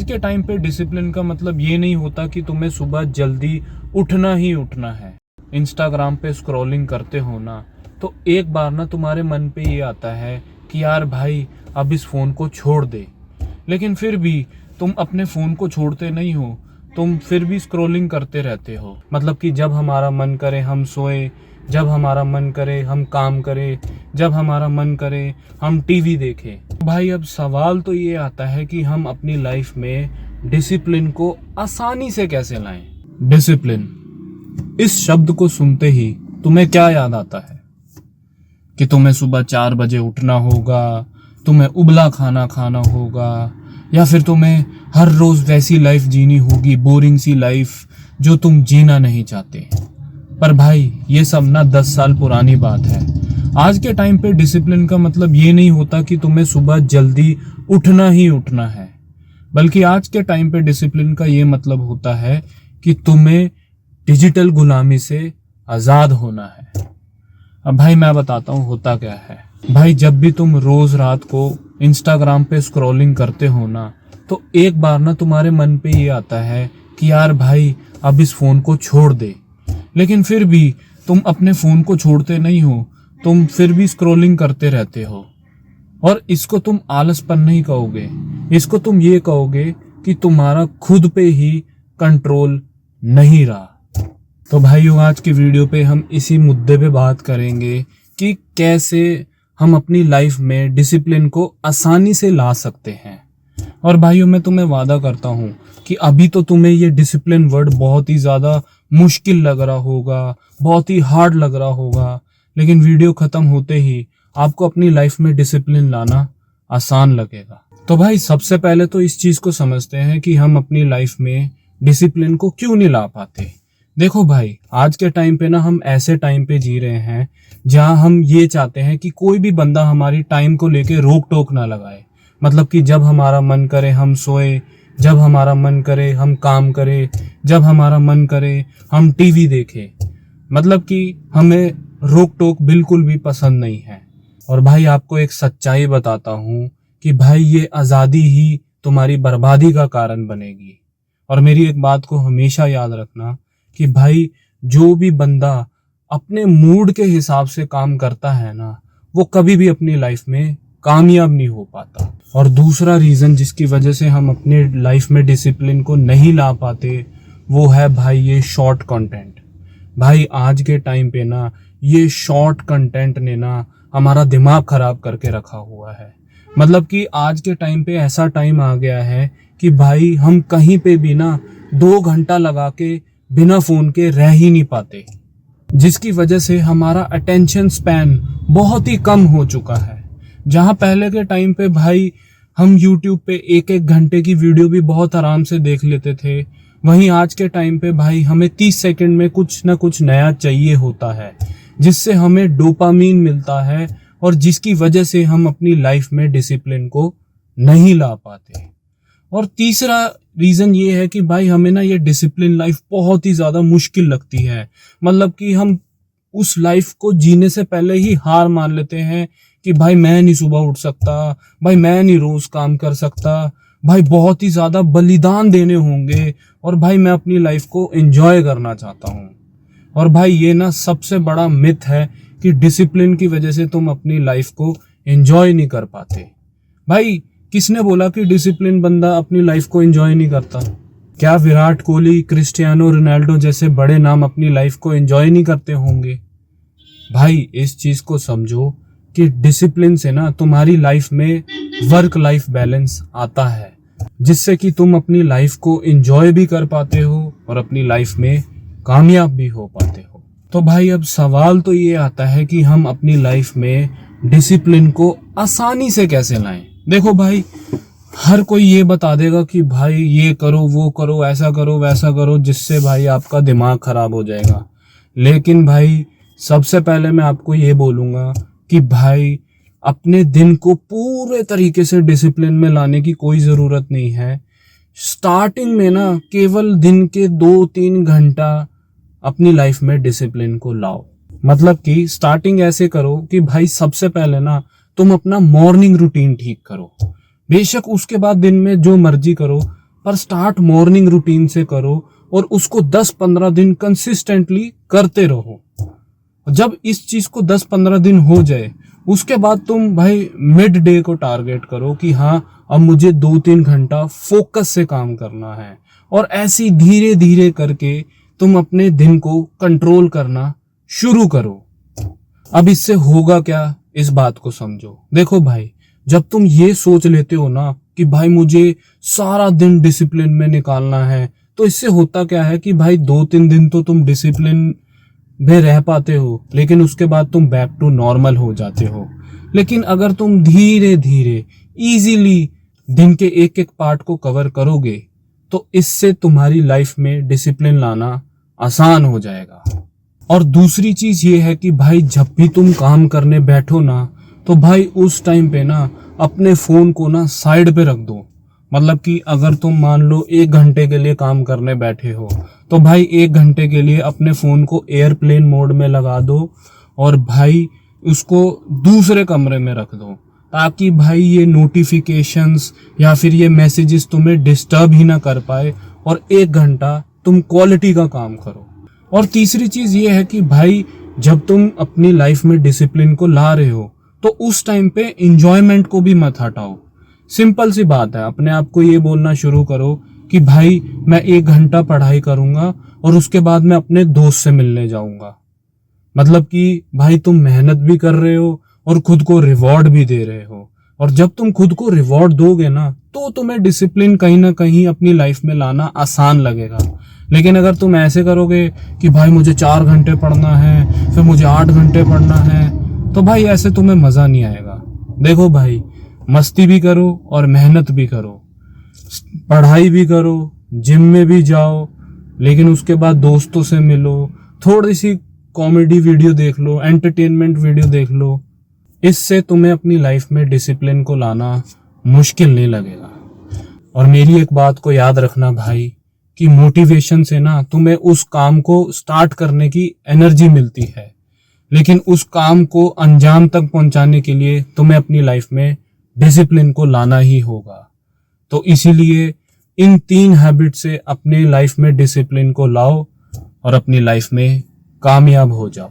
आज के टाइम पे डिसिप्लिन का मतलब ये नहीं होता कि तुम्हें सुबह जल्दी उठना ही उठना है। इंस्टाग्राम पे स्क्रॉलिंग करते हो ना, तो एक बार ना तुम्हारे मन पे ये आता है कि यार भाई अब इस फ़ोन को छोड़ दे, लेकिन फिर भी तुम अपने फ़ोन को छोड़ते नहीं हो, तुम फिर भी स्क्रॉलिंग करते रहते हो। मतलब कि जब हमारा मन करे हम सोए, जब हमारा मन करे हम काम करें, जब हमारा मन करे हम टीवी देखें। भाई अब सवाल तो ये आता है कि हम अपनी लाइफ में डिसिप्लिन को आसानी से कैसे लाएं। डिसिप्लिन, इस शब्द को सुनते ही तुम्हें क्या याद आता है? कि तुम्हें सुबह 4 बजे उठना होगा, तुम्हें उबला खाना खाना होगा, या फिर तुम्हें हर रोज वैसी लाइफ जीनी होगी, बोरिंग सी लाइफ जो तुम जीना नहीं चाहते। पर भाई ये सब ना 10 साल पुरानी बात है। आज के टाइम पे डिसिप्लिन का मतलब ये नहीं होता कि तुम्हें सुबह जल्दी उठना ही उठना है, बल्कि आज के टाइम पे डिसिप्लिन का ये मतलब होता है कि तुम्हें डिजिटल गुलामी से आज़ाद होना है। अब भाई मैं बताता हूँ होता क्या है। भाई जब भी तुम रोज रात को इंस्टाग्राम पे स्क्रॉलिंग करते हो ना, तो एक बार ना तुम्हारे मन पे ये आता है कि यार भाई अब इस फ़ोन को छोड़ दे, लेकिन फिर भी तुम अपने फ़ोन को छोड़ते नहीं हो, तुम फिर भी स्क्रॉलिंग करते रहते हो। और इसको तुम आलसपन नहीं कहोगे, इसको तुम ये कहोगे कि तुम्हारा खुद पे ही कंट्रोल नहीं रहा। तो भाइयों आज की वीडियो पे हम इसी मुद्दे पे बात करेंगे कि कैसे हम अपनी लाइफ में डिसिप्लिन को आसानी से ला सकते हैं। और भाइयों मैं तुम्हें वादा करता हूँ कि अभी तो तुम्हें ये डिसिप्लिन वर्ड बहुत ही ज़्यादा मुश्किल लग रहा होगा, बहुत ही हार्ड लग रहा होगा, लेकिन वीडियो ख़त्म होते ही आपको अपनी लाइफ में डिसिप्लिन लाना आसान लगेगा। तो भाई सबसे पहले तो इस चीज़ को समझते हैं कि हम अपनी लाइफ में डिसिप्लिन को क्यों नहीं ला पाते। देखो भाई आज के टाइम पे ना हम ऐसे टाइम पे जी रहे हैं जहां हम ये चाहते हैं कि कोई भी बंदा हमारी टाइम को लेके रोक टोक ना लगाए। मतलब कि जब हमारा मन करे हम सोए, जब हमारा मन करे हम काम करें, जब हमारा मन करे हम टीवी देखें। मतलब कि हमें रोक टोक बिल्कुल भी पसंद नहीं है। और भाई आपको एक सच्चाई बताता हूँ कि भाई ये आज़ादी ही तुम्हारी बर्बादी का कारण बनेगी। और मेरी एक बात को हमेशा याद रखना कि भाई जो भी बंदा अपने मूड के हिसाब से काम करता है ना, वो कभी भी अपनी लाइफ में कामयाब नहीं हो पाता। और दूसरा रीज़न जिसकी वजह से हम अपने लाइफ में डिसिप्लिन को नहीं ला पाते वो है भाई ये शॉर्ट कंटेंट। भाई आज के टाइम पे ना ये शॉर्ट कंटेंट ने ना हमारा दिमाग खराब करके रखा हुआ है। मतलब कि आज के टाइम पे ऐसा टाइम आ गया है कि भाई हम कहीं पे भी ना 2 घंटा लगा के बिना फ़ोन के रह ही नहीं पाते, जिसकी वजह से हमारा अटेंशन स्पैन बहुत ही कम हो चुका है। जहां पहले के टाइम पे भाई हम YouTube पे 1-1 घंटे की वीडियो भी बहुत आराम से देख लेते थे, वहीं आज के टाइम पे भाई हमें 30 सेकंड में कुछ ना कुछ नया चाहिए होता है, जिससे हमें डोपामीन मिलता है और जिसकी वजह से हम अपनी लाइफ में डिसिप्लिन को नहीं ला पाते। और तीसरा रीज़न ये है कि भाई हमें ना ये डिसिप्लिन लाइफ बहुत ही ज़्यादा मुश्किल लगती है। मतलब कि हम उस लाइफ को जीने से पहले ही हार मान लेते हैं कि भाई मैं नहीं सुबह उठ सकता, भाई मैं नहीं रोज़ काम कर सकता, भाई बहुत ही ज़्यादा बलिदान देने होंगे, और भाई मैं अपनी लाइफ को एंजॉय करना चाहता हूँ। और भाई ये ना सबसे बड़ा मिथ है कि डिसिप्लिन की वजह से तुम अपनी लाइफ को एंजॉय नहीं कर पाते। भाई किसने बोला कि डिसिप्लिन बंदा अपनी लाइफ को एंजॉय नहीं करता? क्या विराट कोहली, क्रिस्टियानो रोनाल्डो जैसे बड़े नाम अपनी लाइफ को एंजॉय नहीं करते होंगे? भाई इस चीज़ को समझो कि डिसिप्लिन से ना तुम्हारी लाइफ में वर्क लाइफ बैलेंस आता है, जिससे कि तुम अपनी लाइफ को एंजॉय भी कर पाते हो और अपनी लाइफ में कामयाब भी हो पाते हो। तो भाई अब सवाल तो ये आता है कि हम अपनी लाइफ में डिसिप्लिन को आसानी से कैसे लाएं। देखो भाई हर कोई ये बता देगा कि भाई ये करो, वो करो, ऐसा करो, वैसा करो, जिससे भाई आपका दिमाग खराब हो जाएगा। लेकिन भाई सबसे पहले मैं आपको ये बोलूँगा कि भाई अपने दिन को पूरे तरीके से डिसिप्लिन में लाने की कोई ज़रूरत नहीं है। स्टार्टिंग में ना केवल दिन के 2-3 घंटा अपनी लाइफ में डिसिप्लिन को लाओ। मतलब कि स्टार्टिंग ऐसे करो कि भाई सबसे पहले ना तुम अपना मॉर्निंग रूटीन ठीक करो। बेशक उसके बाद दिन में जो मर्जी करो, पर स्टार्ट मॉर्निंग रूटीन से करो और उसको 10-15 दिन कंसिस्टेंटली करते रहो। जब इस चीज को 10-15 दिन हो जाए, उसके बाद तुम भाई मिड डे को टारगेट करो कि हाँ अब मुझे 2-3 घंटा फोकस से काम करना है, और ऐसी धीरे धीरे करके तुम अपने दिन को कंट्रोल करना शुरू करो। अब इससे होगा क्या, इस बात को समझो। देखो भाई, जब तुम ये सोच लेते हो ना कि भाई मुझे सारा दिन डिसिप्लिन में निकालना है, तो इससे होता क्या है कि भाई 2-3 दिन तो तुम डिसिप्लिन में रह पाते हो, लेकिन उसके बाद तुम बैक टू नॉर्मल हो जाते हो। लेकिन अगर तुम धीरे धीरे इजीली दिन के एक एक पार्ट को कवर करोगे, तो इससे तुम्हारी लाइफ में डिसिप्लिन लाना आसान हो जाएगा। और दूसरी चीज ये है कि भाई जब भी तुम काम करने बैठो ना, तो भाई उस टाइम पे ना अपने फोन को ना साइड पे रख दो। मतलब कि अगर तुम मान लो 1 घंटे के लिए काम करने बैठे हो, तो भाई 1 घंटे के लिए अपने फोन को एयरप्लेन मोड में लगा दो और भाई उसको दूसरे कमरे में रख दो, ताकि भाई ये नोटिफिकेशंस या फिर ये मैसेजेस तुम्हें डिस्टर्ब ही ना कर पाए, और 1 घंटा तुम क्वालिटी का काम करो। और तीसरी चीज ये है कि भाई जब तुम अपनी लाइफ में डिसिप्लिन को ला रहे हो, तो उस टाइम पे इंजॉयमेंट को भी मत हटाओ। सिंपल सी बात है, अपने आप को ये बोलना शुरू करो कि भाई मैं 1 घंटा पढ़ाई करूंगा और उसके बाद मैं अपने दोस्त से मिलने जाऊंगा। मतलब कि भाई तुम मेहनत भी कर रहे हो और खुद को रिवॉर्ड भी दे रहे हो, और जब तुम खुद को रिवॉर्ड दोगे ना, तो तुम्हें डिसिप्लिन कहीं ना कहीं अपनी लाइफ में लाना आसान लगेगा। लेकिन अगर तुम ऐसे करोगे कि भाई मुझे 4 घंटे पढ़ना है, फिर मुझे 8 घंटे पढ़ना है, तो भाई ऐसे तुम्हें मजा नहीं आएगा। देखो भाई, मस्ती भी करो और मेहनत भी करो, पढ़ाई भी करो, जिम में भी जाओ, लेकिन उसके बाद दोस्तों से मिलो, थोड़ी सी कॉमेडी वीडियो देख लो, एंटरटेनमेंट वीडियो देख लो। इससे तुम्हें अपनी लाइफ में डिसिप्लिन को लाना मुश्किल नहीं लगेगा। और मेरी एक बात को याद रखना भाई, कि मोटिवेशन से ना तुम्हें उस काम को स्टार्ट करने की एनर्जी मिलती है, लेकिन उस काम को अंजाम तक पहुंचाने के लिए तुम्हें अपनी लाइफ में डिसिप्लिन को लाना ही होगा। तो इसीलिए इन 3 हैबिट से अपने लाइफ में डिसिप्लिन को लाओ और अपनी लाइफ में कामयाब हो जाओ।